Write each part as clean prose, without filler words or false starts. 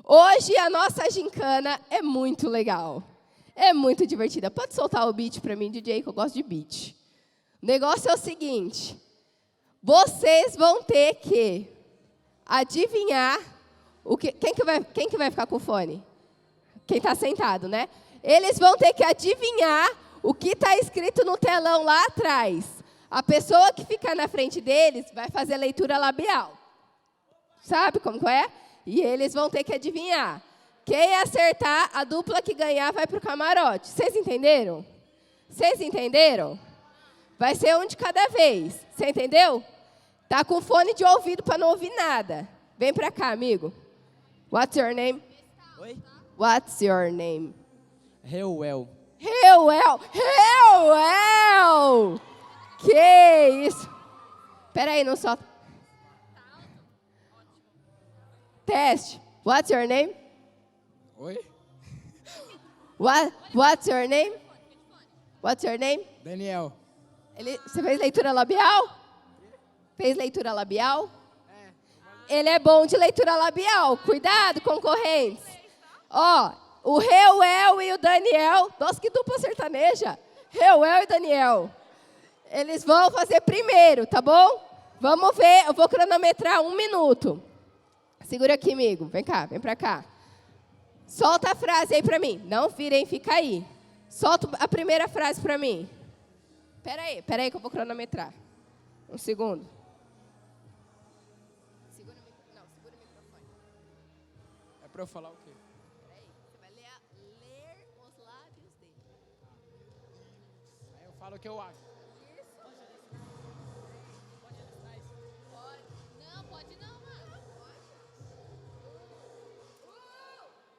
Hoje a nossa gincana é muito legal. É muito divertida. Pode soltar o beat para mim, DJ, que eu gosto de beat. O negócio é o seguinte. Vocês vão ter que adivinhar o que... Quem que vai ficar com o fone? Quem está sentado, né? Eles vão ter que adivinhar o que está escrito no telão lá atrás. A pessoa que ficar na frente deles vai fazer leitura labial. Sabe como é? E eles vão ter que adivinhar. Quem acertar, a dupla que ganhar vai para o camarote. Vocês entenderam? Vocês entenderam? Vai ser um de cada vez. Você entendeu? Tá com fone de ouvido para não ouvir nada. Vem para cá, amigo. What's your name? Oi? What's your name? Reuel. Reuel! Reuel! Que isso? Espera aí, não solta. Teste. What's your name? Oi? What's your name? What's your name? Daniel. Você fez leitura labial? Fez leitura labial? Ele é bom de leitura labial. Cuidado, concorrentes. Ó, o Reuel e o Daniel. Nossa, que dupla sertaneja. Reuel e Daniel. Eles vão fazer primeiro, tá bom? Vamos ver. Eu vou cronometrar 1 minuto. Segura aqui, amigo. Vem cá, vem pra cá. Solta a frase aí pra mim. Não virem, fica aí. Solta a primeira frase pra mim. Pera aí que eu vou cronometrar. 1 segundo. Segura o microfone. É pra eu falar o quê? Peraí, você vai ler os lábios dele. Aí eu falo o que eu acho. Não, pode não, mano. Pode. 1,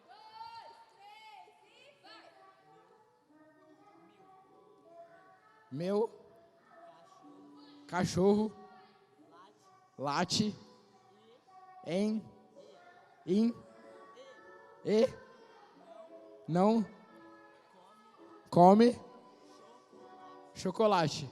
2, 3 e vai. Meu cachorro late em e não come chocolate.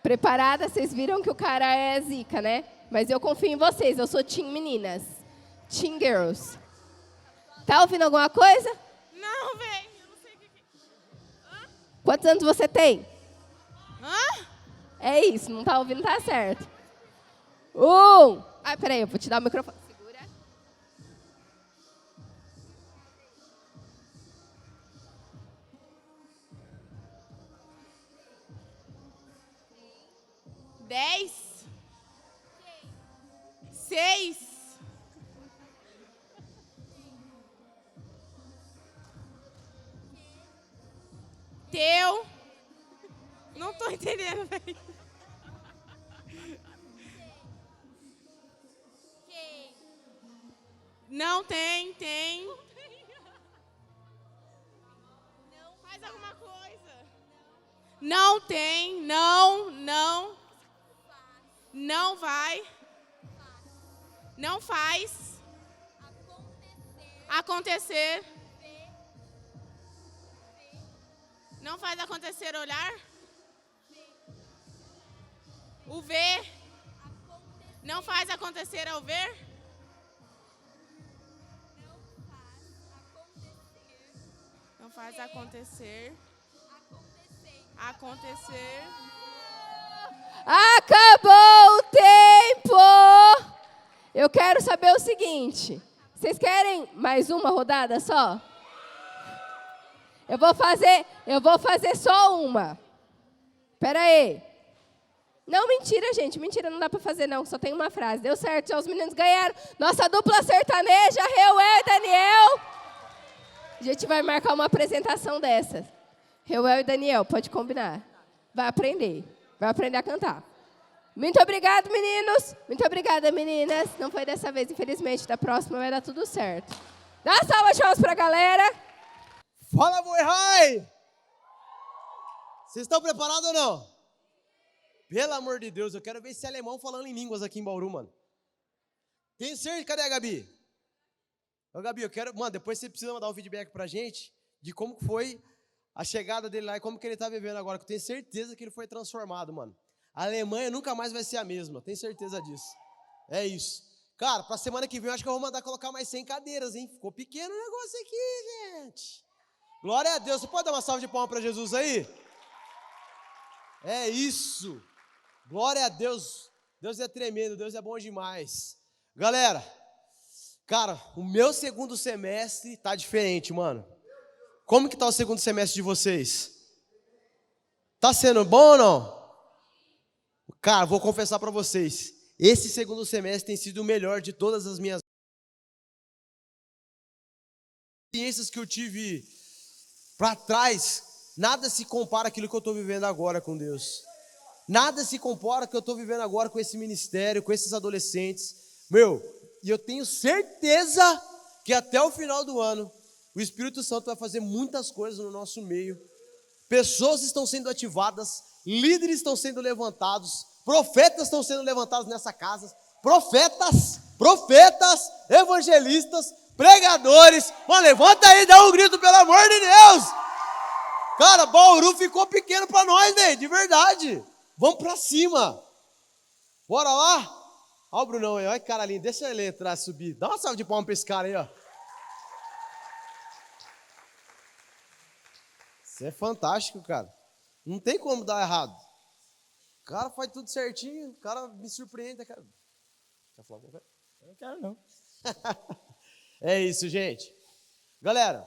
Preparada? Vocês viram que o cara é zica, né? Mas eu confio em vocês. Eu sou team meninas. Team girls. Tá ouvindo alguma coisa? Não, velho. Eu não sei o que... Quantos anos você tem? Hã? É isso, não tá ouvindo, tá certo. Peraí, eu vou te dar o microfone. Segura. Dez. 6. Teu. Não tô entendendo, velho. Não tem. Não. Faz alguma coisa. Não tem, não. Não vai. Não faz. Acontecer. Não faz acontecer olhar. O ver. Não faz acontecer ao ver. Não faz acontecer. Acontecer. Acabou o tempo! Eu quero saber o seguinte. Vocês querem mais uma rodada só? Eu vou fazer só uma. Pera aí. Não, mentira, gente. Mentira, não dá pra fazer, não. Só tem uma frase. Deu certo, já os meninos ganharam. Nossa dupla sertaneja, Reuel e Daniel. A gente vai marcar uma apresentação dessa. Reuel e Daniel, pode combinar. Vai aprender a cantar. Muito obrigado, meninos. Muito obrigada, meninas. Não foi dessa vez, infelizmente. Da próxima vai dar tudo certo. Dá uma salva de palmas pra galera. Fala, Boi Rai! Vocês estão preparados ou não? Pelo amor de Deus, eu quero ver esse alemão falando em línguas aqui em Bauru, mano. Tem certeza? Cadê a Gabi? Ô, Gabi, eu quero... Mano, depois você precisa mandar um feedback pra gente de como foi a chegada dele lá e como que ele tá vivendo agora, que eu tenho certeza que ele foi transformado, mano. A Alemanha nunca mais vai ser a mesma, tenho certeza disso. É isso. Cara, pra semana que vem eu acho que eu vou mandar colocar mais 100 cadeiras, hein? Ficou pequeno o negócio aqui, gente. Glória a Deus. Você pode dar uma salva de palmas pra Jesus aí? É isso. Glória a Deus. Deus é tremendo, Deus é bom demais. Galera, cara, o meu segundo semestre tá diferente, mano. Como que tá o segundo semestre de vocês? Tá sendo bom ou não? Cara, vou confessar pra vocês. Esse segundo semestre tem sido o melhor de todas as minhas experiências que eu tive pra trás. Nada se compara àquilo que eu tô vivendo agora com Deus. Nada se compara ao que eu tô vivendo agora com esse ministério, com esses adolescentes. Meu, e eu tenho certeza que até o final do ano, o Espírito Santo vai fazer muitas coisas no nosso meio. Pessoas estão sendo ativadas, líderes estão sendo levantados, profetas estão sendo levantados nessa casa, profetas, evangelistas, pregadores. Mano, levanta aí, dá um grito, pelo amor de Deus. Cara, Bauru ficou pequeno pra nós, velho, de verdade. Vamos pra cima. Bora lá? Olha o Brunão aí, olha que cara lindo, deixa ele entrar, subir. Dá uma salva de palmas pra esse cara aí, ó. Isso é fantástico, cara. Não tem como dar errado. O cara faz tudo certinho, o cara me surpreende, cara. Quer falar alguma coisa? Eu não quero, não. É isso, gente. Galera,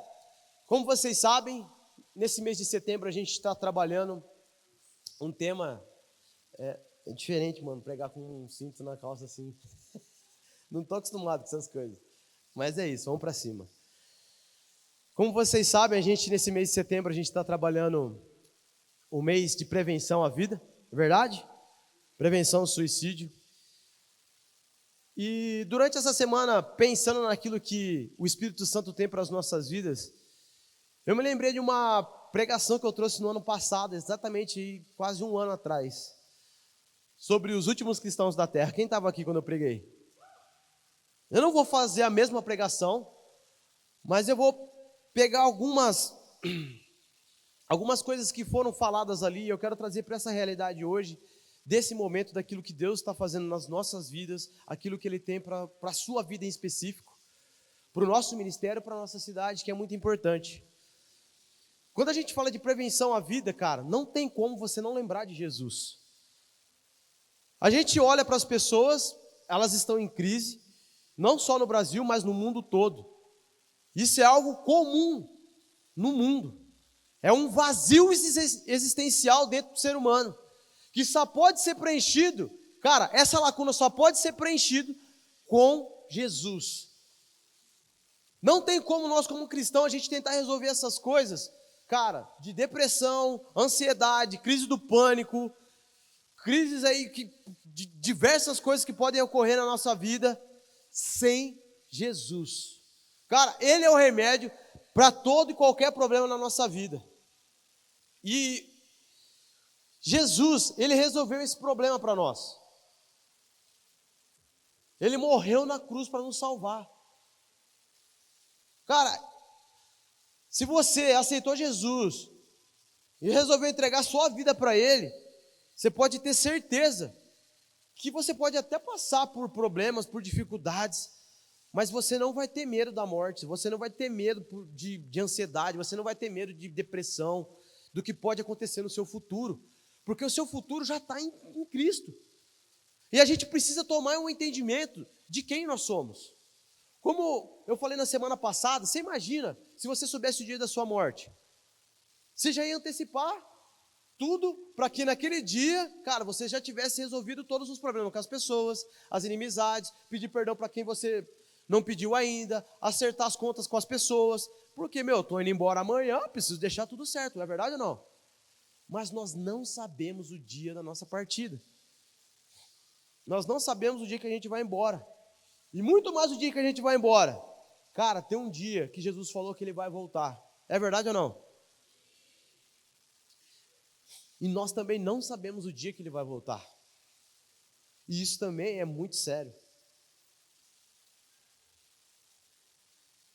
como vocês sabem, nesse mês de setembro a gente está trabalhando um tema... É diferente, mano, pregar com um cinto na calça assim. Não tô acostumado com essas coisas. Mas é isso, vamos pra cima. Como vocês sabem, a gente nesse mês de setembro, a gente está trabalhando o mês de prevenção à vida, é verdade? Prevenção ao suicídio. E durante essa semana, pensando naquilo que o Espírito Santo tem para as nossas vidas, eu me lembrei de uma pregação que eu trouxe no ano passado, exatamente quase um ano atrás, sobre os últimos cristãos da terra. Quem estava aqui quando eu preguei? Eu não vou fazer a mesma pregação, mas eu vou pegar algumas coisas que foram faladas ali, e eu quero trazer para essa realidade hoje, desse momento, daquilo que Deus está fazendo nas nossas vidas, aquilo que Ele tem para a sua vida em específico, para o nosso ministério, para a nossa cidade, que é muito importante. Quando a gente fala de prevenção à vida, cara, não tem como você não lembrar de Jesus. A gente olha para as pessoas, elas estão em crise, não só no Brasil, mas no mundo todo. Isso é algo comum no mundo. É um vazio existencial dentro do ser humano, que só pode ser preenchido, cara, essa lacuna só pode ser preenchido com Jesus. Não tem como nós, como cristãos, a gente tentar resolver essas coisas, cara, de depressão, ansiedade, crise do pânico, crises aí, de diversas coisas que podem ocorrer na nossa vida, sem Jesus. Cara, Ele é o remédio para todo e qualquer problema na nossa vida. E Jesus, Ele resolveu esse problema para nós. Ele morreu na cruz para nos salvar. Cara, se você aceitou Jesus e resolveu entregar sua vida para Ele, você pode ter certeza que você pode até passar por problemas, por dificuldades, mas você não vai ter medo da morte, você não vai ter medo de ansiedade, você não vai ter medo de depressão, do que pode acontecer no seu futuro, porque o seu futuro já está em Cristo. E a gente precisa tomar um entendimento de quem nós somos. Como eu falei na semana passada, você imagina se você soubesse o dia da sua morte. Você já ia antecipar tudo para que naquele dia, cara, você já tivesse resolvido todos os problemas com as pessoas, as inimizades, pedir perdão para quem você não pediu ainda, acertar as contas com as pessoas, porque, estou indo embora amanhã, preciso deixar tudo certo, não é verdade ou não? Mas nós não sabemos o dia da nossa partida. Nós não sabemos o dia que a gente vai embora. E muito mais o dia que a gente vai embora. Cara, tem um dia que Jesus falou que Ele vai voltar. É verdade ou não? E nós também não sabemos o dia que Ele vai voltar. E isso também é muito sério.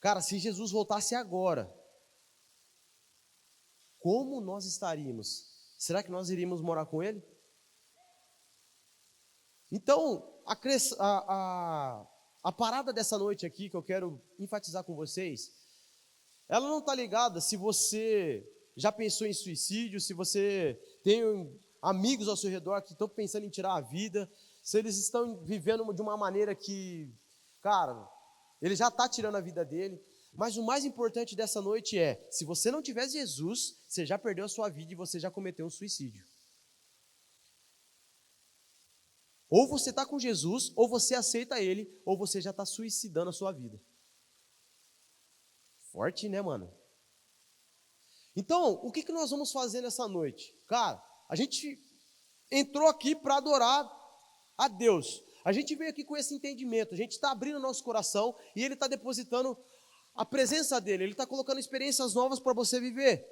Cara, se Jesus voltasse agora, como nós estaríamos? Será que nós iríamos morar com Ele? Então, a parada dessa noite aqui, que eu quero enfatizar com vocês, ela não está ligada se você já pensou em suicídio, se você tem amigos ao seu redor que estão pensando em tirar a vida, se eles estão vivendo de uma maneira que, cara, ele já está tirando a vida dele. Mas o mais importante dessa noite é, se você não tiver Jesus, você já perdeu a sua vida e você já cometeu um suicídio. Ou você está com Jesus, ou você aceita Ele, ou você já está suicidando a sua vida. Forte, né, mano? Então, o que nós vamos fazer nessa noite? Cara, a gente entrou aqui para adorar a Deus. A gente veio aqui com esse entendimento, a gente está abrindo o nosso coração e Ele está depositando a presença dEle, Ele está colocando experiências novas para você viver.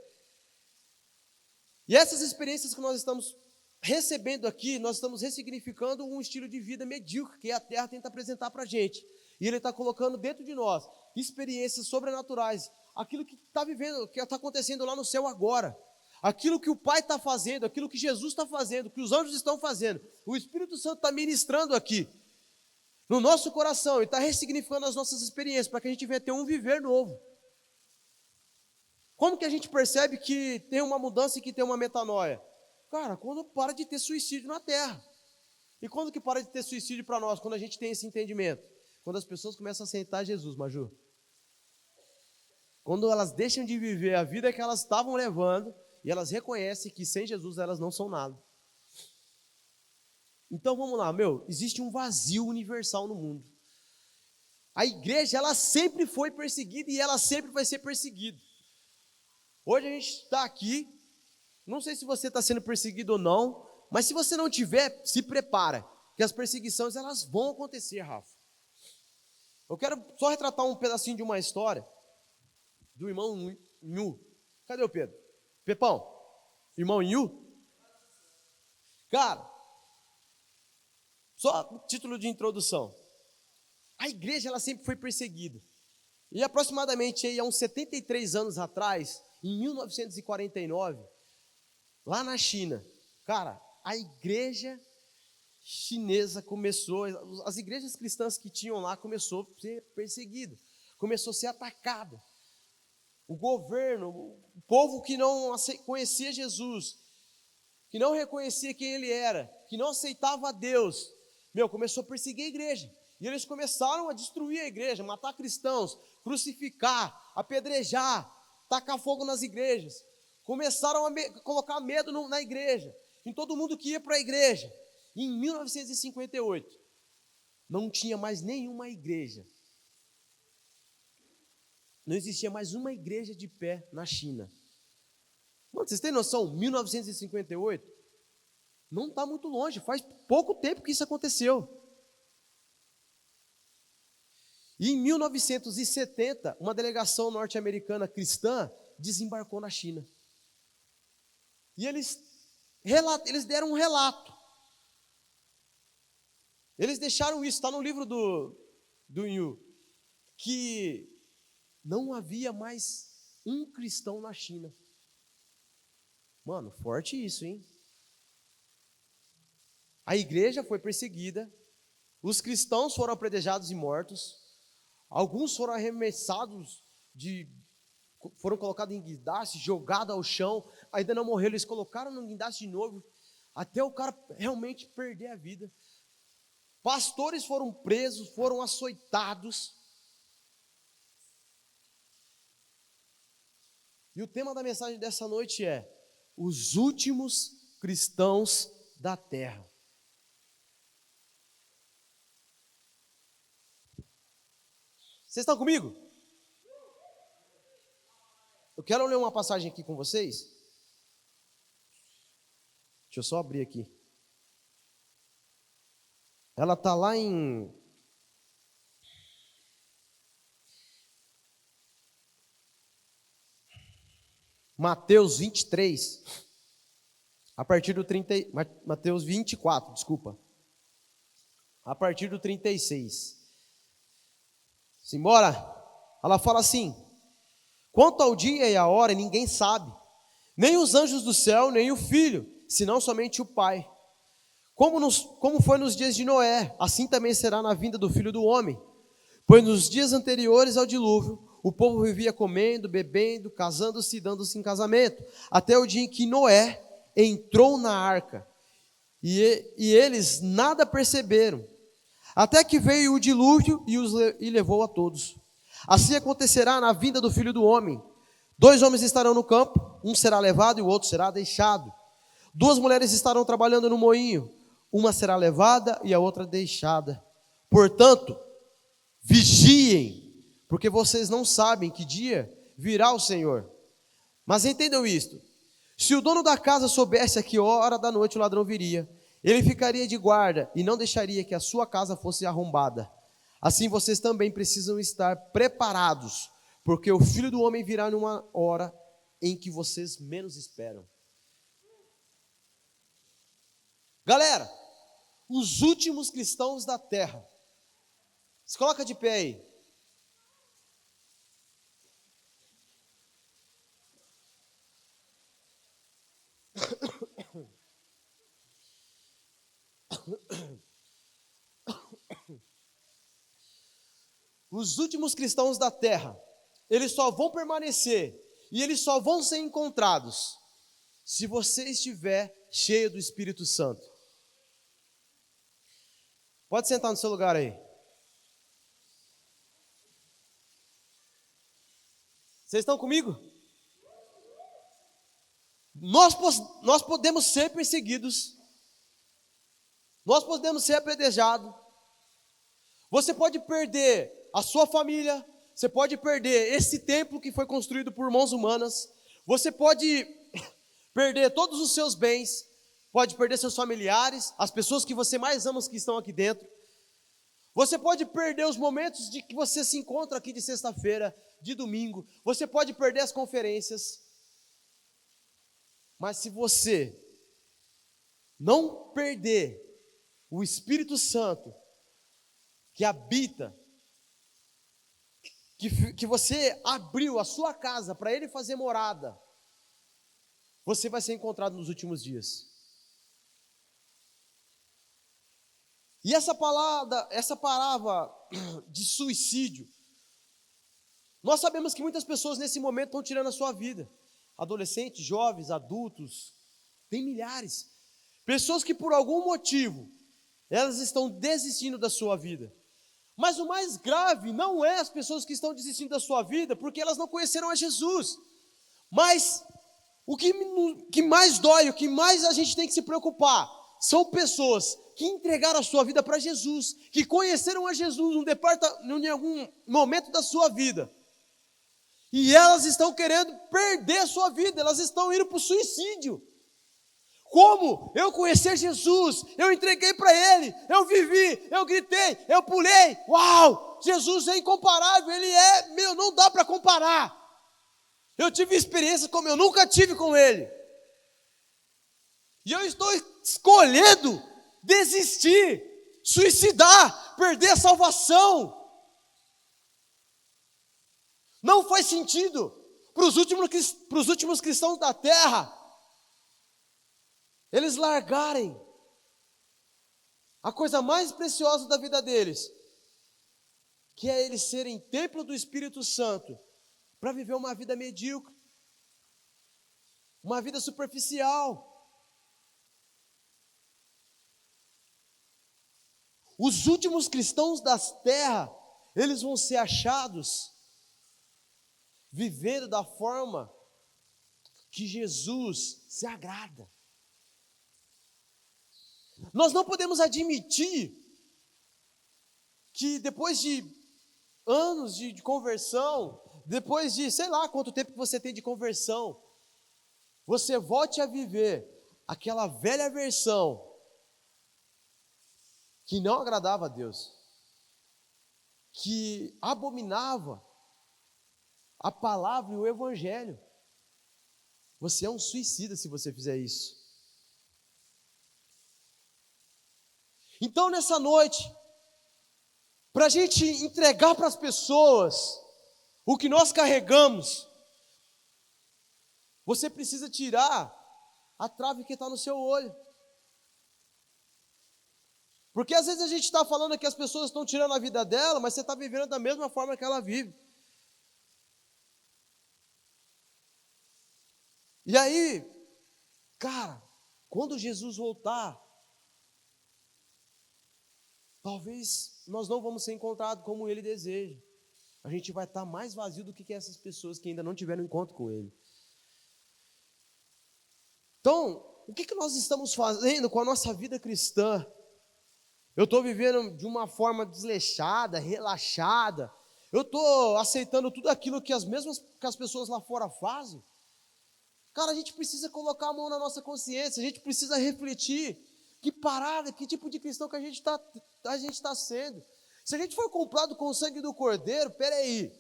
E essas experiências que nós estamos recebendo aqui, nós estamos ressignificando um estilo de vida medíocre que a terra tenta apresentar para a gente. E Ele está colocando dentro de nós experiências sobrenaturais, aquilo que está vivendo, que está acontecendo lá no céu agora, aquilo que o Pai está fazendo, aquilo que Jesus está fazendo, que os anjos estão fazendo, o Espírito Santo está ministrando aqui, no nosso coração, e está ressignificando as nossas experiências, para que a gente venha ter um viver novo. Como que a gente percebe que tem uma mudança e que tem uma metanoia? Cara, quando para de ter suicídio na terra. E quando que para de ter suicídio para nós? Quando a gente tem esse entendimento. Quando as pessoas começam a aceitar Jesus, Maju. Quando elas deixam de viver a vida que elas estavam levando e elas reconhecem que sem Jesus elas não são nada. Então vamos lá, existe um vazio universal no mundo. A igreja, ela sempre foi perseguida e ela sempre vai ser perseguida. Hoje a gente está aqui, não sei se você está sendo perseguido ou não, mas se você não tiver, se prepara, que as perseguições elas vão acontecer, Rafa. Eu quero só retratar um pedacinho de uma história do irmão Nhu. Cadê o Pedro? Pepão, irmão Nhu? Cara, só título de introdução. A igreja ela sempre foi perseguida. E aproximadamente aí, há uns 73 anos atrás, em 1949, lá na China, cara, a igreja chinesa começou, as igrejas cristãs que tinham lá começou a ser perseguida, começou a ser atacada. O governo, o povo que não conhecia Jesus, que não reconhecia quem ele era, que não aceitava a Deus, começou a perseguir a igreja. E eles começaram a destruir a igreja, matar cristãos, crucificar, apedrejar, tacar fogo nas igrejas. Começaram a colocar medo na igreja, em todo mundo que ia para a igreja. E em 1958, não tinha mais nenhuma igreja. Não existia mais uma igreja de pé na China. Mano, vocês têm noção? 1958? Não está muito longe, faz pouco tempo que isso aconteceu. E em 1970, uma delegação norte-americana cristã desembarcou na China. E eles deram um relato. Eles deixaram isso, está no livro do Yu, que não havia mais um cristão na China. Mano, forte isso, hein? A igreja foi perseguida, os cristãos foram apedrejados e mortos, alguns foram arremessados, foram colocados em guindaste, jogados ao chão, ainda não morreram, eles colocaram no guindaste de novo, até o cara realmente perder a vida. Pastores foram presos, foram açoitados. E o tema da mensagem dessa noite é: os últimos cristãos da terra. Vocês estão comigo? Eu quero ler uma passagem aqui com vocês. Deixa eu só abrir aqui. Ela está lá em Mateus 23, a partir do 30, Mateus 24, desculpa, a partir do 36. Simbora? ela fala assim: quanto ao dia e à hora, ninguém sabe, nem os anjos do céu, nem o Filho, senão somente o Pai. Como foi nos dias de Noé, assim também será na vinda do Filho do Homem. Pois nos dias anteriores ao dilúvio, o povo vivia comendo, bebendo, casando-se e dando-se em casamento, até o dia em que Noé entrou na arca. E eles nada perceberam, até que veio o dilúvio e levou a todos. Assim acontecerá na vinda do Filho do Homem. 2 homens estarão no campo, um será levado e o outro será deixado. 2 mulheres estarão trabalhando no moinho, uma será levada e a outra deixada. Portanto, vigiem, porque vocês não sabem que dia virá o Senhor. Mas entendam isto: se o dono da casa soubesse a que hora da noite o ladrão viria, ele ficaria de guarda e não deixaria que a sua casa fosse arrombada. Assim vocês também precisam estar preparados, porque o Filho do Homem virá numa hora em que vocês menos esperam. Galera, os últimos cristãos da terra. Se coloca de pé aí. Os últimos cristãos da terra, eles só vão permanecer e eles só vão ser encontrados se você estiver cheio do Espírito Santo. Pode sentar no seu lugar aí. Vocês estão comigo? Nós podemos ser perseguidos, nós podemos ser apedrejados, você pode perder a sua família, você pode perder esse templo que foi construído por mãos humanas, você pode perder todos os seus bens, pode perder seus familiares, as pessoas que você mais ama que estão aqui dentro, você pode perder os momentos de que você se encontra aqui de sexta-feira, de domingo, você pode perder as conferências, mas se você não perder o Espírito Santo que habita, que você abriu a sua casa para Ele fazer morada, você vai ser encontrado nos últimos dias. E essa palavra de suicídio, nós sabemos que muitas pessoas nesse momento estão tirando a sua vida. Adolescentes, jovens, adultos, tem milhares. Pessoas que por algum motivo, elas estão desistindo da sua vida. Mas o mais grave não é as pessoas que estão desistindo da sua vida, porque elas não conheceram a Jesus. Mas o que mais dói, o que mais a gente tem que se preocupar, são pessoas que entregaram a sua vida para Jesus, que conheceram a Jesus em algum momento da sua vida. E elas estão querendo perder a sua vida, elas estão indo para o suicídio. Como? Eu conheci Jesus, eu entreguei para Ele, eu vivi, eu gritei, eu pulei. Uau! Jesus é incomparável, Ele não dá para comparar. Eu tive experiência como eu nunca tive com Ele. E eu estou escolhendo desistir, suicidar, perder a salvação. Não faz sentido para os últimos cristãos da terra eles largarem a coisa mais preciosa da vida deles, que é eles serem templo do Espírito Santo, para viver uma vida medíocre, uma vida superficial. Os últimos cristãos das terras, eles vão ser achados vivendo da forma que Jesus se agrada. Nós não podemos admitir que depois de anos de conversão, depois de sei lá quanto tempo que você tem de conversão, você volte a viver aquela velha versão que não agradava a Deus, que abominava a palavra e o evangelho. Você é um suicida se você fizer isso. Então nessa noite, para a gente entregar para as pessoas o que nós carregamos, você precisa tirar a trave que está no seu olho. Porque às vezes a gente está falando que as pessoas estão tirando a vida dela, mas você está vivendo da mesma forma que ela vive. E aí, cara, quando Jesus voltar, talvez nós não vamos ser encontrados como Ele deseja. A gente vai estar mais vazio do que essas pessoas que ainda não tiveram encontro com Ele. Então, o que nós estamos fazendo com a nossa vida cristã? Eu estou vivendo de uma forma desleixada, relaxada. Eu estou aceitando tudo aquilo que as pessoas lá fora fazem. Cara, a gente precisa colocar a mão na nossa consciência. A gente precisa refletir que parada, que tipo de cristão que a gente está sendo. Se a gente for comprado com o sangue do Cordeiro, peraí.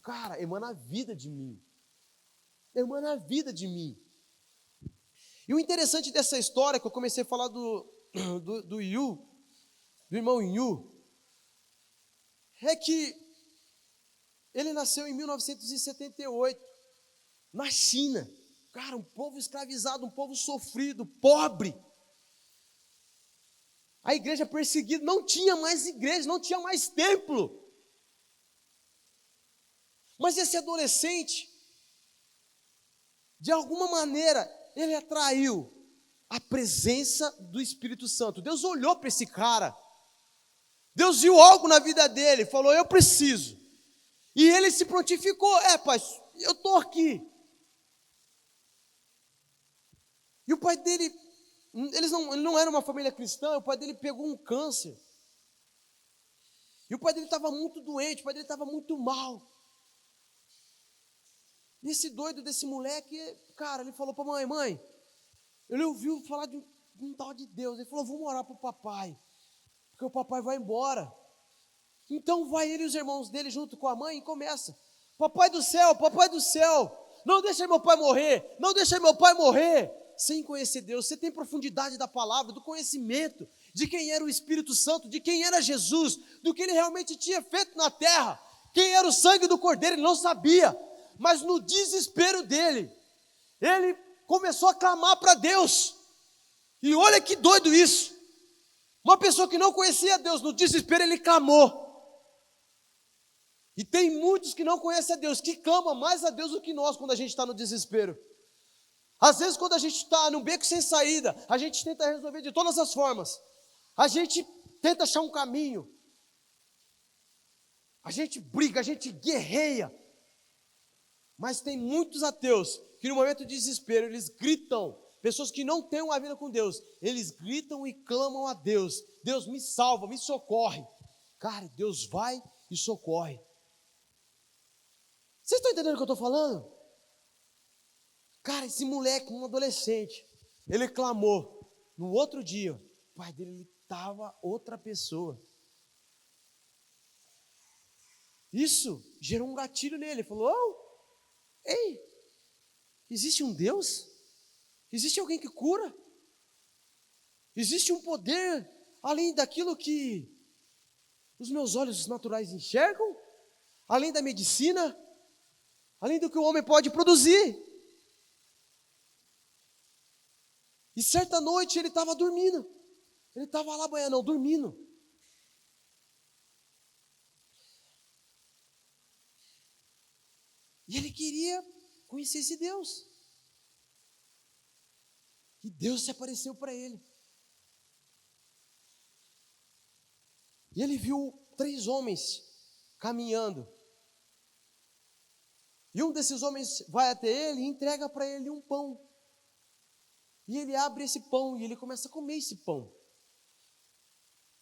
Cara, emana a vida de mim. Emana a vida de mim. E o interessante dessa história, que eu comecei a falar do irmão Yu, é que ele nasceu em 1978, na China. Cara, um povo escravizado, um povo sofrido, pobre. A igreja perseguida, não tinha mais igreja, não tinha mais templo. Mas esse adolescente, de alguma maneira, ele atraiu a presença do Espírito Santo. Deus olhou para esse cara. Deus viu algo na vida dele, falou, eu preciso. E ele se prontificou, pai, eu estou aqui. E o pai dele, ele não era uma família cristã, o pai dele pegou um câncer. E o pai dele estava muito doente, o pai dele estava muito mal. E esse doido desse moleque, cara, ele falou para a mãe, ele ouviu falar de um tal de Deus. Ele falou, vou morar para o papai, porque o papai vai embora. Então vai ele e os irmãos dele junto com a mãe e começa. Papai do céu, não deixa meu pai morrer, não deixa meu pai morrer. Sem conhecer Deus, você tem profundidade da palavra, do conhecimento, de quem era o Espírito Santo, de quem era Jesus, do que ele realmente tinha feito na terra, quem era o sangue do Cordeiro, ele não sabia, mas no desespero dele, ele começou a clamar para Deus, e olha que doido isso, uma pessoa que não conhecia Deus, no desespero ele clamou, e tem muitos que não conhecem a Deus, que clamam mais a Deus do que nós, quando a gente está no desespero. Às vezes quando a gente está num beco sem saída, a gente tenta resolver de todas as formas, a gente tenta achar um caminho, a gente briga, a gente guerreia, mas tem muitos ateus que no momento de desespero eles gritam, pessoas que não têm uma vida com Deus, eles gritam e clamam a Deus, Deus me salva, me socorre, cara, Deus vai e socorre. Vocês estão entendendo o que eu estou falando? Cara, esse moleque, um adolescente, ele clamou. No outro dia, o pai dele estava outra pessoa. Isso gerou um gatilho nele. Ele falou, ei, existe um Deus? Existe alguém que cura? Existe um poder além daquilo que os meus olhos naturais enxergam? Além da medicina? Além do que o homem pode produzir? E certa noite ele estava dormindo. Ele estava lá banhando, dormindo. E ele queria conhecer esse Deus. E Deus se apareceu para ele. E ele viu 3 homens caminhando. E um desses homens vai até ele e entrega para ele um pão. E ele abre esse pão e ele começa a comer esse pão.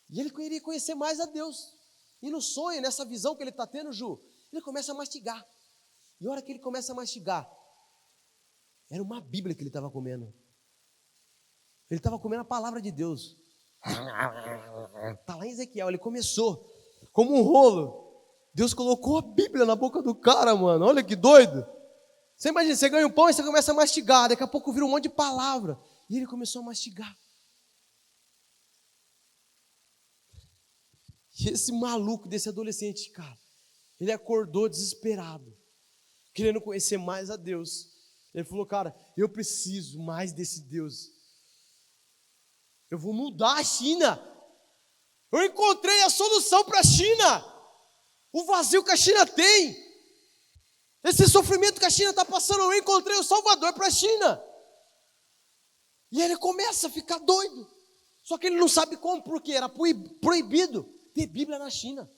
E ele queria conhecer mais a Deus. E no sonho, nessa visão que ele está tendo, Ju, ele começa a mastigar. E a hora que ele começa a mastigar, era uma Bíblia que ele estava comendo. Ele estava comendo a palavra de Deus. Está lá em Ezequiel, ele começou como um rolo. Deus colocou a Bíblia na boca do cara, mano. Olha que doido. Você imagina, você ganha um pão e você começa a mastigar, daqui a pouco vira um monte de palavra. E ele começou a mastigar. E esse maluco desse adolescente, cara, Ele acordou desesperado, querendo conhecer mais a Deus. Ele falou, cara, eu preciso mais desse Deus. Eu vou mudar a China. Eu encontrei a solução para a China. O vazio que a China tem. Esse sofrimento que a China está passando, eu encontrei o Salvador para a China. E ele começa a ficar doido. Só que ele não sabe como, porque era proibido ter Bíblia na China.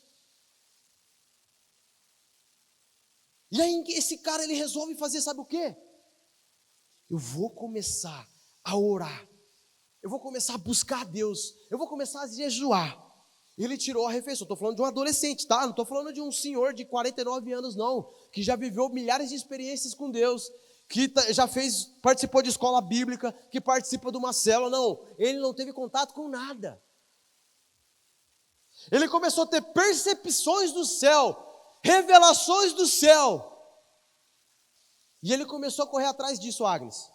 E aí esse cara, ele resolve fazer, sabe o quê? Eu vou começar a orar. Eu vou começar a buscar a Deus. Eu vou começar a jejuar. Ele tirou a refeição. Estou falando de um adolescente, tá? Não estou falando de um senhor de 49 anos, não. Que já viveu milhares de experiências com Deus. Que já participou de escola bíblica. Que participa de uma célula. Não, ele não teve contato com nada. Ele começou a ter percepções do céu. Revelações do céu. E ele começou a correr atrás disso, Agnes.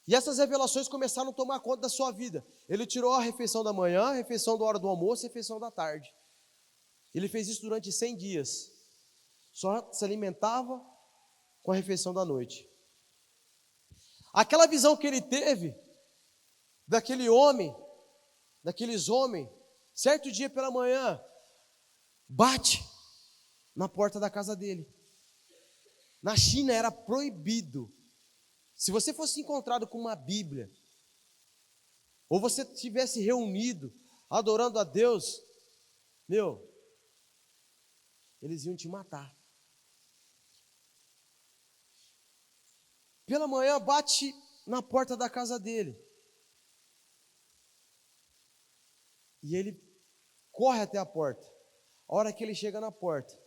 E essas revelações começaram a tomar conta da sua vida. Ele tirou a refeição da manhã, a refeição da hora do almoço e a refeição da tarde. Ele fez isso durante 100 dias. Só se alimentava com a refeição da noite. Aquela visão que ele teve daqueles homens, certo dia pela manhã, bate na porta da casa dele. Na China era proibido. Se você fosse encontrado com uma Bíblia, ou você estivesse reunido, adorando a Deus, eles iam te matar. Pela manhã bate na porta da casa dele. E ele corre até a porta. A hora que ele chega na porta,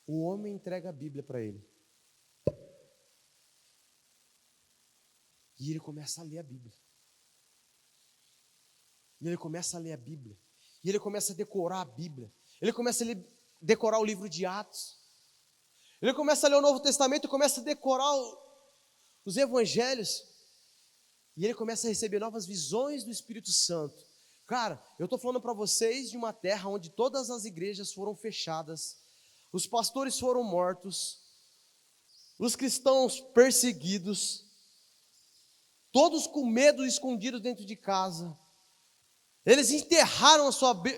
o homem entrega a Bíblia para ele. E ele começa a ler a Bíblia. E ele começa a ler a Bíblia. E ele começa a decorar a Bíblia. Ele começa a decorar o livro de Atos. Ele começa a ler o Novo Testamento e começa a decorar os Evangelhos. E ele começa a receber novas visões do Espírito Santo. Cara, eu estou falando para vocês de uma terra onde todas as igrejas foram fechadas. Os pastores foram mortos. Os cristãos perseguidos. Todos com medo, escondidos dentro de casa. Eles enterraram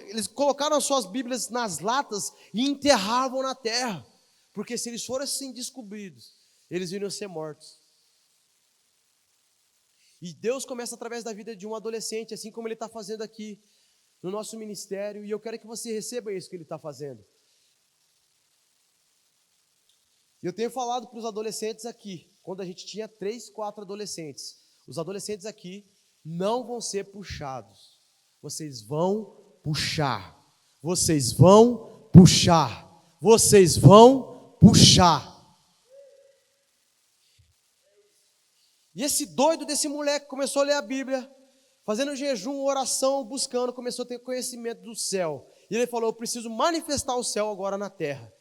eles colocaram as suas Bíblias nas latas e enterravam na terra. Porque se eles fossem descobridos, eles iriam ser mortos. E Deus começa através da vida de um adolescente, assim como Ele está fazendo aqui no nosso ministério. E eu quero que você receba isso que Ele está fazendo. Eu tenho falado para os adolescentes aqui, quando a gente tinha 3, 4 adolescentes. Os adolescentes aqui não vão ser puxados. Vocês vão puxar. Vocês vão puxar. Vocês vão puxar. E esse doido desse moleque começou a ler a Bíblia, fazendo jejum, oração, buscando, começou a ter conhecimento do céu. E ele falou, eu preciso manifestar o céu agora na terra.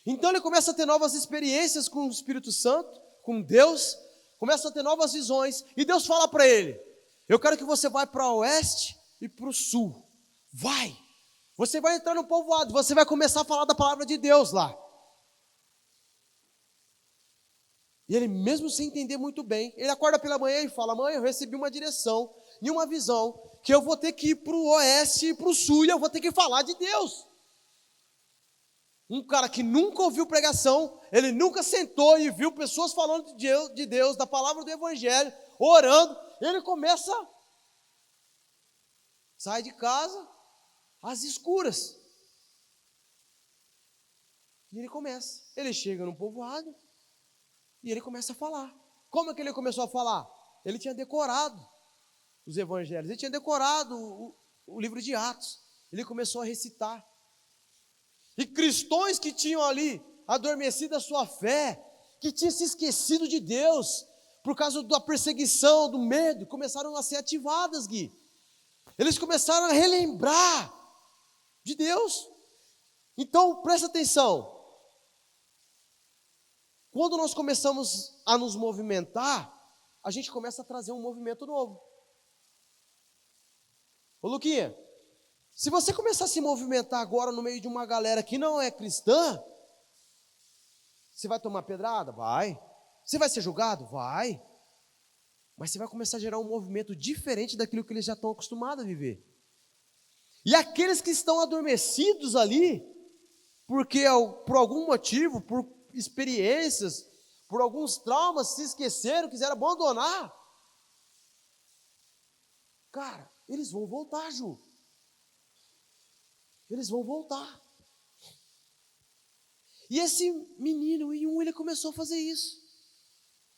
Então ele começa a ter novas experiências com o Espírito Santo, com Deus, começa a ter novas visões, e Deus fala para ele, eu quero que você vá para o oeste e para o sul. Vai! Você vai entrar no povoado, você vai começar a falar da palavra de Deus lá. E ele, mesmo sem entender muito bem, ele acorda pela manhã e fala, mãe, eu recebi uma direção e uma visão, que eu vou ter que ir para o oeste e para o sul, e eu vou ter que falar de Deus. Um cara que nunca ouviu pregação, ele nunca sentou e viu pessoas falando de Deus, da palavra do Evangelho, orando, ele começa, sai de casa, às escuras. E ele chega no povoado, e ele começa a falar. Como é que ele começou a falar? Ele tinha decorado os evangelhos, ele tinha decorado o livro de Atos, ele começou a recitar. E cristãos que tinham ali adormecido a sua fé, que tinham se esquecido de Deus, por causa da perseguição, do medo, começaram a ser ativadas, Gui. Eles começaram a relembrar de Deus. Então, presta atenção. Quando nós começamos a nos movimentar, a gente começa a trazer um movimento novo. Ô Luquinha, Se você começar a se movimentar agora no meio de uma galera que não é cristã, você vai tomar pedrada? Vai. Você vai ser julgado? Vai. Mas você vai começar a gerar um movimento diferente daquilo que eles já estão acostumados a viver. E aqueles que estão adormecidos ali, porque por algum motivo, por experiências, por alguns traumas, se esqueceram, quiseram abandonar, cara, eles vão voltar, Ju. Eles vão voltar. E esse menino, ele começou a fazer isso.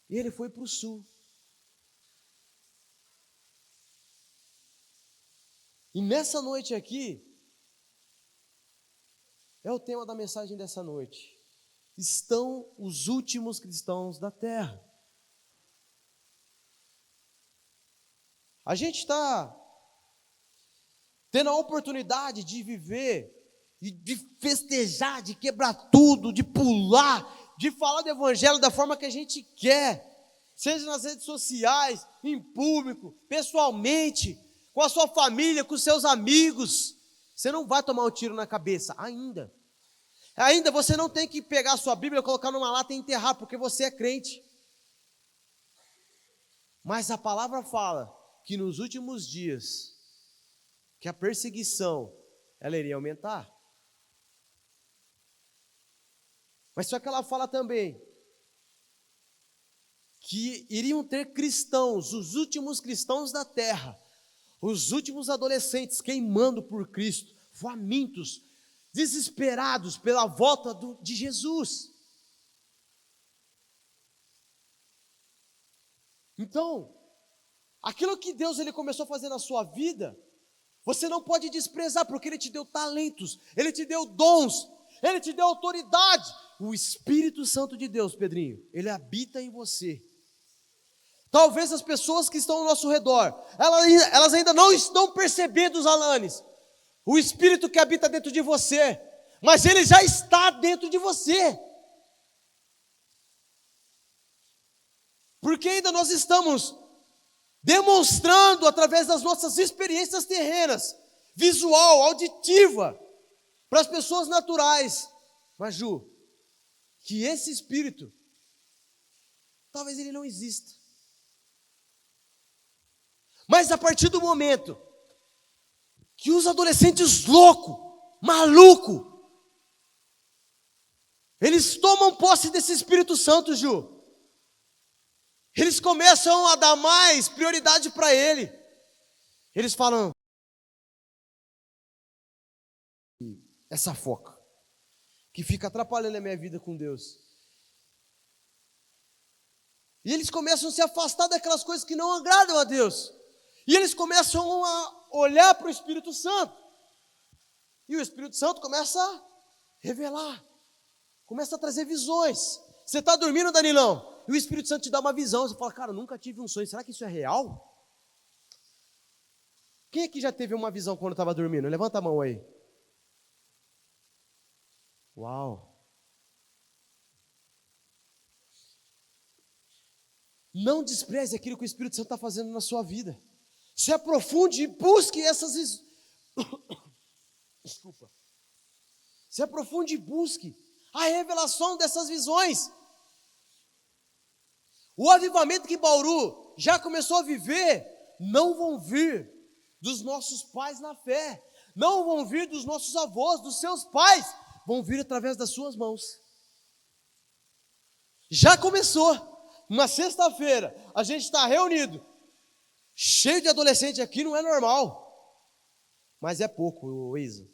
E ele foi para o sul. E nessa noite aqui, é o tema da mensagem dessa noite. Estão os últimos cristãos da terra. A gente está tendo a oportunidade de viver e de festejar, de quebrar tudo, de pular, de falar do evangelho da forma que a gente quer, seja nas redes sociais, em público, pessoalmente, com a sua família, com os seus amigos. Você não vai tomar um tiro na cabeça, ainda. Ainda você não tem que pegar a sua Bíblia, colocar numa lata e enterrar, porque você é crente. Mas a palavra fala que nos últimos dias, que a perseguição, ela iria aumentar. Mas só que ela fala também que iriam ter cristãos, os últimos cristãos da terra, os últimos adolescentes queimando por Cristo, famintos, desesperados pela volta de Jesus. Então, aquilo que Deus ele começou a fazer na sua vida, você não pode desprezar, porque Ele te deu talentos, Ele te deu dons, Ele te deu autoridade. O Espírito Santo de Deus, Pedrinho, Ele habita em você. Talvez as pessoas que estão ao nosso redor, elas ainda não estão percebendo, os Alanes, o Espírito que habita dentro de você, mas Ele já está dentro de você. Porque ainda nós estamos demonstrando através das nossas experiências terrenas, visual, auditiva, para as pessoas naturais. Mas Ju, que esse Espírito, talvez ele não exista. Mas a partir do momento que os adolescentes loucos, malucos, eles tomam posse desse Espírito Santo, Ju, eles começam a dar mais prioridade para ele. Eles falam, essa foca que fica atrapalhando a minha vida com Deus. E eles começam a se afastar daquelas coisas que não agradam a Deus. E eles começam a olhar para o Espírito Santo. E o Espírito Santo começa a revelar, começa a trazer visões. Você está dormindo, Danilão? E o Espírito Santo te dá uma visão. Você fala, cara, eu nunca tive um sonho. Será que isso é real? Quem aqui já teve uma visão quando estava dormindo? Levanta a mão aí. Uau. Não despreze aquilo que o Espírito Santo está fazendo na sua vida. Se aprofunde e busque essas... Desculpa. Se aprofunde e busque a revelação dessas visões. O avivamento que Bauru já começou a viver, não vão vir dos nossos pais na fé, não vão vir dos nossos avós, dos seus pais, vão vir através das suas mãos. Já começou. Na sexta-feira, a gente está reunido, cheio de adolescente aqui, não é normal, mas é pouco, Isa.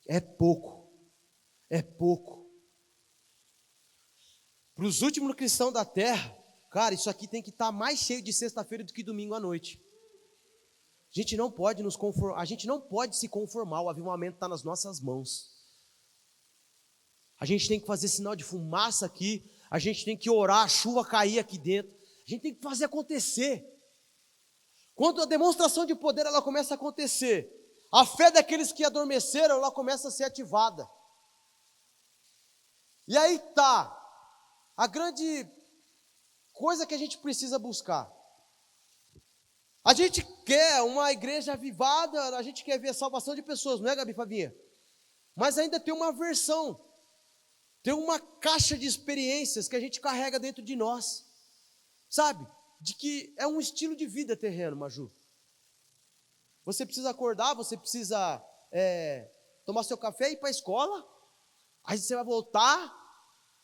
É pouco. É pouco. Para os últimos cristãos da terra, cara, isso aqui tem que estar mais cheio de sexta-feira do que domingo à noite. A gente não pode nos conformar, a gente não pode se conformar, o avivamento está nas nossas mãos. A gente tem que fazer sinal de fumaça aqui, a gente tem que orar, a chuva cair aqui dentro, a gente tem que fazer acontecer. Quando a demonstração de poder ela começa a acontecer, a fé daqueles que adormeceram, ela começa a ser ativada. E aí está a grande coisa que a gente precisa buscar. A gente quer uma igreja avivada, a gente quer ver a salvação de pessoas, não é, Gabi Fabinha? Mas ainda tem uma versão, tem uma caixa de experiências que a gente carrega dentro de nós, sabe? De que é um estilo de vida terreno, Maju. Você precisa acordar, você precisa tomar seu café e ir para a escola, aí você vai voltar,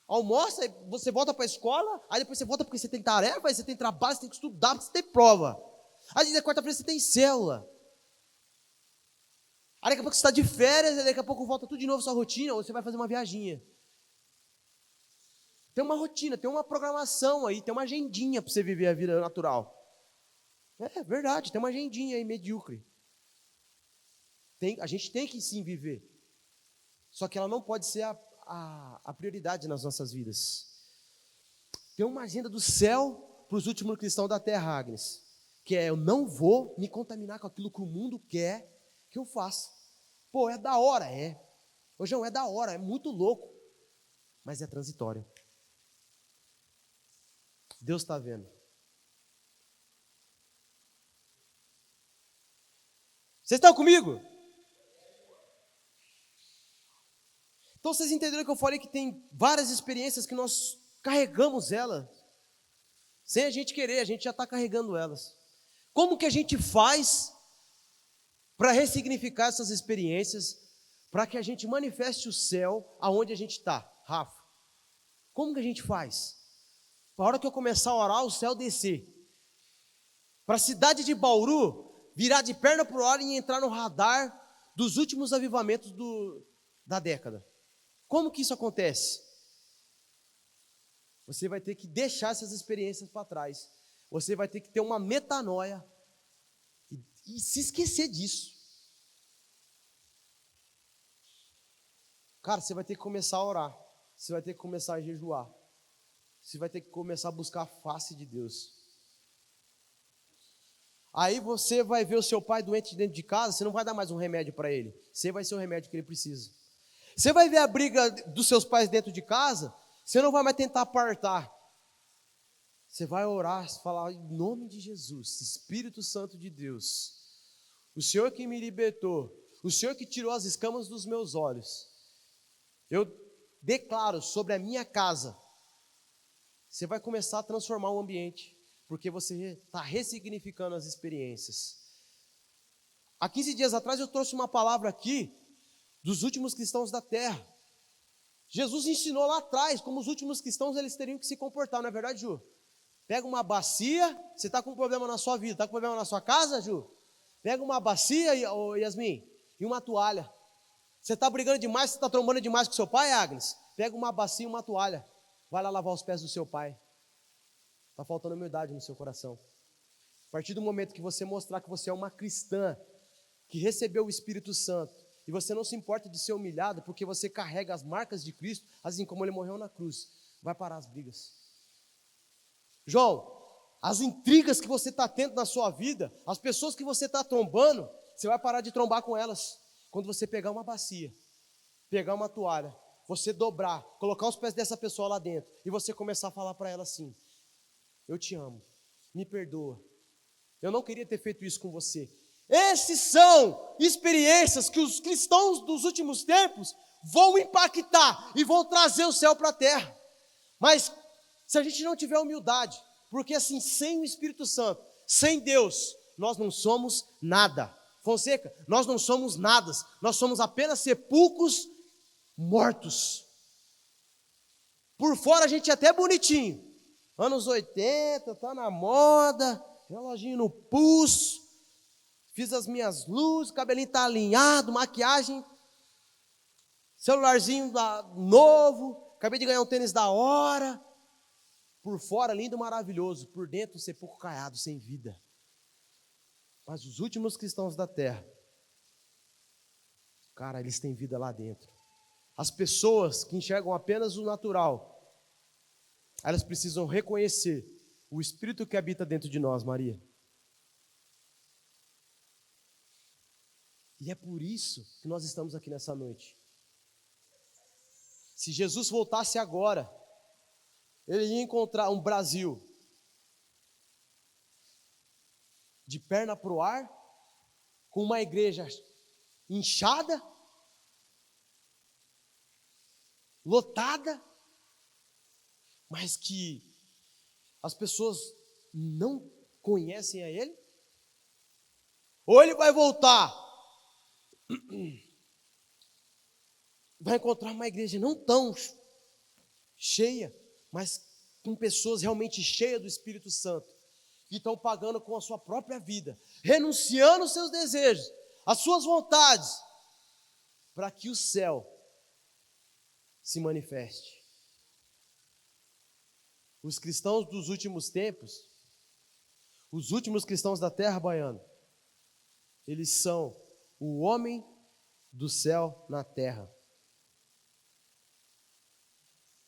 almoça, aí você volta para a escola, aí depois você volta porque você tem tarefa, aí você tem trabalho, você tem que estudar, porque você tem prova. Aí na quarta-feira você tem célula. Aí daqui a pouco você está de férias, aí daqui a pouco volta tudo de novo sua rotina, ou você vai fazer uma viaginha. Tem uma rotina, tem uma programação aí, tem uma agendinha para você viver a vida natural. É verdade, tem uma agendinha aí medíocre. A gente tem que sim viver. Só que ela não pode ser a prioridade nas nossas vidas. Tem uma agenda do céu para os últimos cristãos da terra, Agnes, que é: eu não vou me contaminar com aquilo que o mundo quer que eu faça. Pô, é da hora, é. Ô, João, é da hora, é muito louco, mas é transitório. Deus está vendo. Vocês estão comigo? Então vocês entenderam que eu falei que tem várias experiências que nós carregamos elas, sem a gente querer, a gente já está carregando elas. Como que a gente faz para ressignificar essas experiências, para que a gente manifeste o céu aonde a gente está, Rafa? Como que a gente faz? Para a hora que eu começar a orar, o céu descer. Para a cidade de Bauru virar de perna para o ar e entrar no radar dos últimos avivamentos da década. Como que isso acontece? Você vai ter que deixar essas experiências para trás. Você vai ter que ter uma metanoia e se esquecer disso. Cara, você vai ter que começar a orar. Você vai ter que começar a jejuar. Você vai ter que começar a buscar a face de Deus. Aí você vai ver o seu pai doente dentro de casa, você não vai dar mais um remédio para ele. Você vai ser o remédio que ele precisa. Você vai ver a briga dos seus pais dentro de casa, você não vai mais tentar apartar. Você vai orar, falar em nome de Jesus, Espírito Santo de Deus, o Senhor que me libertou, o Senhor que tirou as escamas dos meus olhos, eu declaro sobre a minha casa. Você vai começar a transformar o ambiente, porque você está ressignificando as experiências. Há 15 dias atrás eu trouxe uma palavra aqui, dos últimos cristãos da terra. Jesus ensinou lá atrás como os últimos cristãos eles teriam que se comportar, não é verdade, Ju? Pega uma bacia, você está com um problema na sua vida, está com um problema na sua casa, Ju? Pega uma bacia, Yasmin, e uma toalha. Você está brigando demais, você está trombando demais com seu pai, Agnes? Pega uma bacia e uma toalha, vai lá lavar os pés do seu pai. Está faltando humildade no seu coração. A partir do momento que você mostrar que você é uma cristã, que recebeu o Espírito Santo, e você não se importa de ser humilhado, porque você carrega as marcas de Cristo, assim como ele morreu na cruz, vai parar as brigas. João, as intrigas que você está tendo na sua vida, as pessoas que você está trombando, você vai parar de trombar com elas. Quando você pegar uma bacia, pegar uma toalha, você dobrar, colocar os pés dessa pessoa lá dentro, e você começar a falar para ela assim: eu te amo, me perdoa, eu não queria ter feito isso com você. Esses são experiências que os cristãos dos últimos tempos vão impactar e vão trazer o céu para a terra. Mas se a gente não tiver humildade, porque assim, sem o Espírito Santo, sem Deus, nós não somos nada. Fonseca, nós não somos nada, nós somos apenas sepulcros mortos. Por fora a gente é até bonitinho, anos 80, tá na moda, reloginho no pulso, fiz as minhas luzes, cabelinho tá alinhado, maquiagem, celularzinho novo, acabei de ganhar um tênis da hora. Por fora lindo, maravilhoso, por dentro um sepulcro caiado, sem vida. Mas os últimos cristãos da terra, cara, eles têm vida lá dentro. As pessoas que enxergam apenas o natural, elas precisam reconhecer o Espírito que habita dentro de nós, Maria. E é por isso que nós estamos aqui nessa noite. Se Jesus voltasse agora, ele ia encontrar um Brasil de perna para o ar, com uma igreja inchada, lotada, mas que as pessoas não conhecem a Ele? Ou Ele vai voltar, vai encontrar uma igreja não tão cheia, mas com pessoas realmente cheias do Espírito Santo, que estão pagando com a sua própria vida, renunciando aos seus desejos, às suas vontades, para que o céu se manifeste. Os cristãos dos últimos tempos, os últimos cristãos da terra baiana, eles são o homem do céu na terra.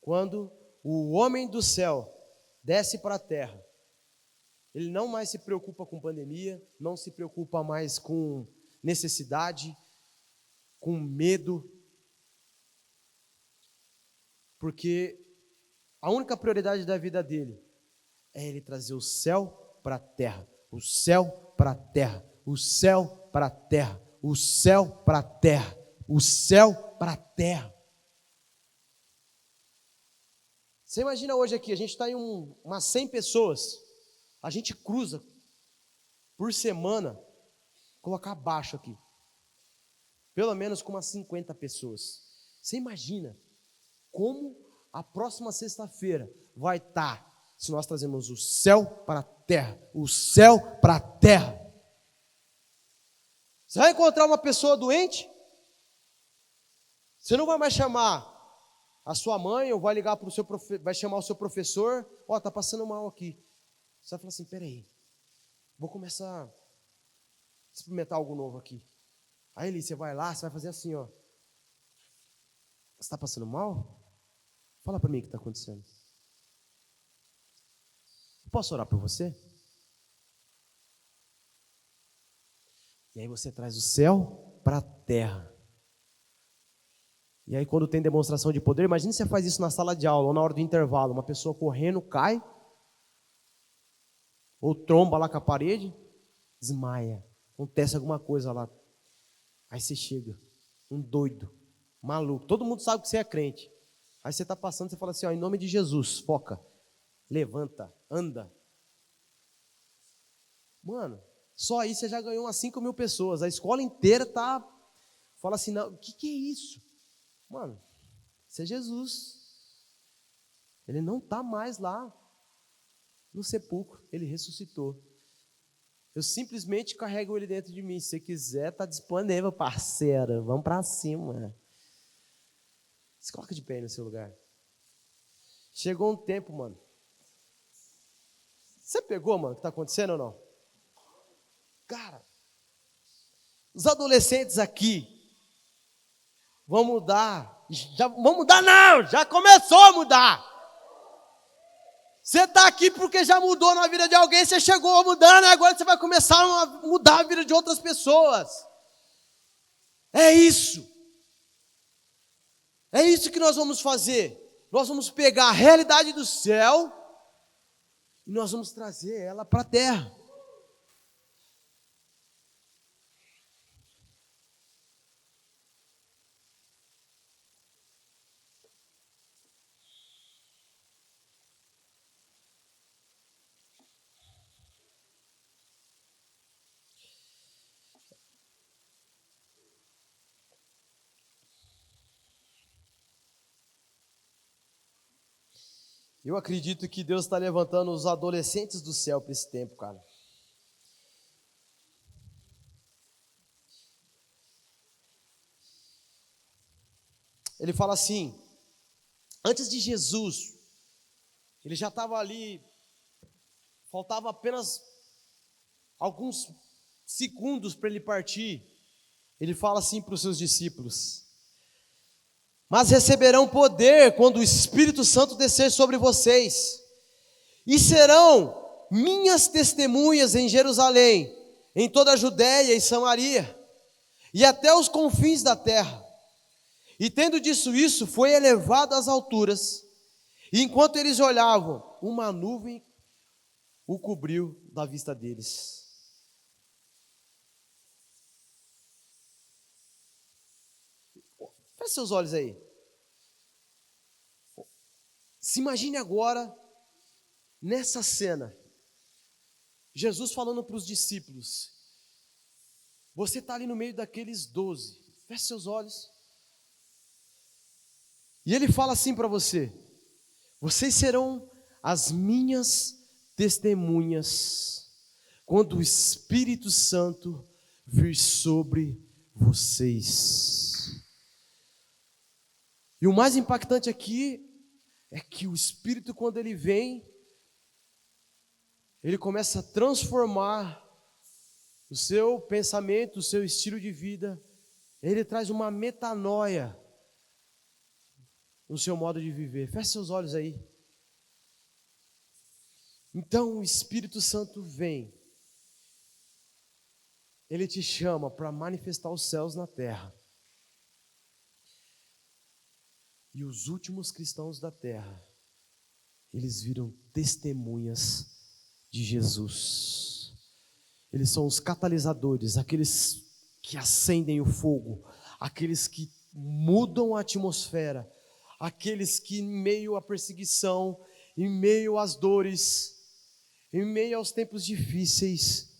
Quando o homem do céu desce para a terra, ele não mais se preocupa com pandemia, não se preocupa mais com necessidade, com medo, porque a única prioridade da vida dele é ele trazer o céu para a terra, o céu para a terra, o céu para a terra, o céu para a terra, o céu para a terra. Você imagina hoje aqui, a gente está em umas 100 pessoas, a gente cruza por semana, colocar abaixo aqui, pelo menos com umas 50 pessoas. Você imagina como a próxima sexta-feira vai estar, se nós trazemos o céu para a terra, o céu para a terra. Você vai encontrar uma pessoa doente, você não vai mais chamar a sua mãe, ou vai ligar para o seu vai chamar o seu professor, está passando mal aqui. Você vai falar assim, peraí, vou começar a experimentar algo novo aqui. Aí Eli, você vai lá, você vai fazer assim, ó. Você está passando mal? Fala para mim o que está acontecendo. Posso orar por você? E aí você traz o céu para a terra. E aí quando tem demonstração de poder, imagine você faz isso na sala de aula ou na hora do intervalo, uma pessoa correndo cai, ou tromba lá com a parede, desmaia, acontece alguma coisa lá. Aí você chega, um doido, maluco, todo mundo sabe que você é crente. Aí você está passando, você fala assim, em nome de Jesus, foca, levanta, anda. Mano, só aí você já ganhou umas 5.000 pessoas, a escola inteira fala assim, não, o que é isso? Mano, isso é Jesus. Ele não está mais lá no sepulcro, ele ressuscitou. Eu simplesmente carrego ele dentro de mim. Se você quiser, está disponível, parceiro. Vamos para cima. Se coloca de pé aí no seu lugar. Chegou um tempo, mano. Você pegou, mano, o que está acontecendo ou não? Cara, os adolescentes aqui vão mudar. Vão mudar não, já começou a mudar. Você está aqui porque já mudou na vida de alguém, você chegou mudando, agora você vai começar a mudar a vida de outras pessoas. É isso. É isso que nós vamos fazer. Nós vamos pegar a realidade do céu e nós vamos trazer ela para a terra. Eu acredito que Deus está levantando os adolescentes do céu para esse tempo, cara. Ele fala assim, antes de Jesus, ele já estava ali, faltava apenas alguns segundos para ele partir. Ele fala assim para os seus discípulos, mas receberão poder quando o Espírito Santo descer sobre vocês, e serão minhas testemunhas em Jerusalém, em toda a Judéia e Samaria, e até os confins da terra. E tendo dito isso, foi elevado às alturas, e enquanto eles olhavam, uma nuvem o cobriu da vista deles. Feche seus olhos aí. Se imagine agora, nessa cena, Jesus falando para os discípulos. Você está ali no meio daqueles 12. Feche seus olhos. E ele fala assim para você: vocês serão as minhas testemunhas quando o Espírito Santo vir sobre vocês. E o mais impactante aqui é que o Espírito, quando ele vem, ele começa a transformar o seu pensamento, o seu estilo de vida. Ele traz uma metanoia no seu modo de viver. Feche seus olhos aí. Então o Espírito Santo vem. Ele te chama para manifestar os céus na terra. E os últimos cristãos da terra, eles viram testemunhas de Jesus. Eles são os catalisadores, aqueles que acendem o fogo, aqueles que mudam a atmosfera, aqueles que em meio à perseguição, em meio às dores, em meio aos tempos difíceis,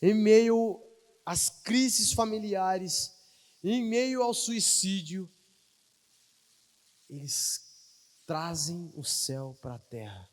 em meio às crises familiares, em meio ao suicídio, eles trazem o céu para a terra.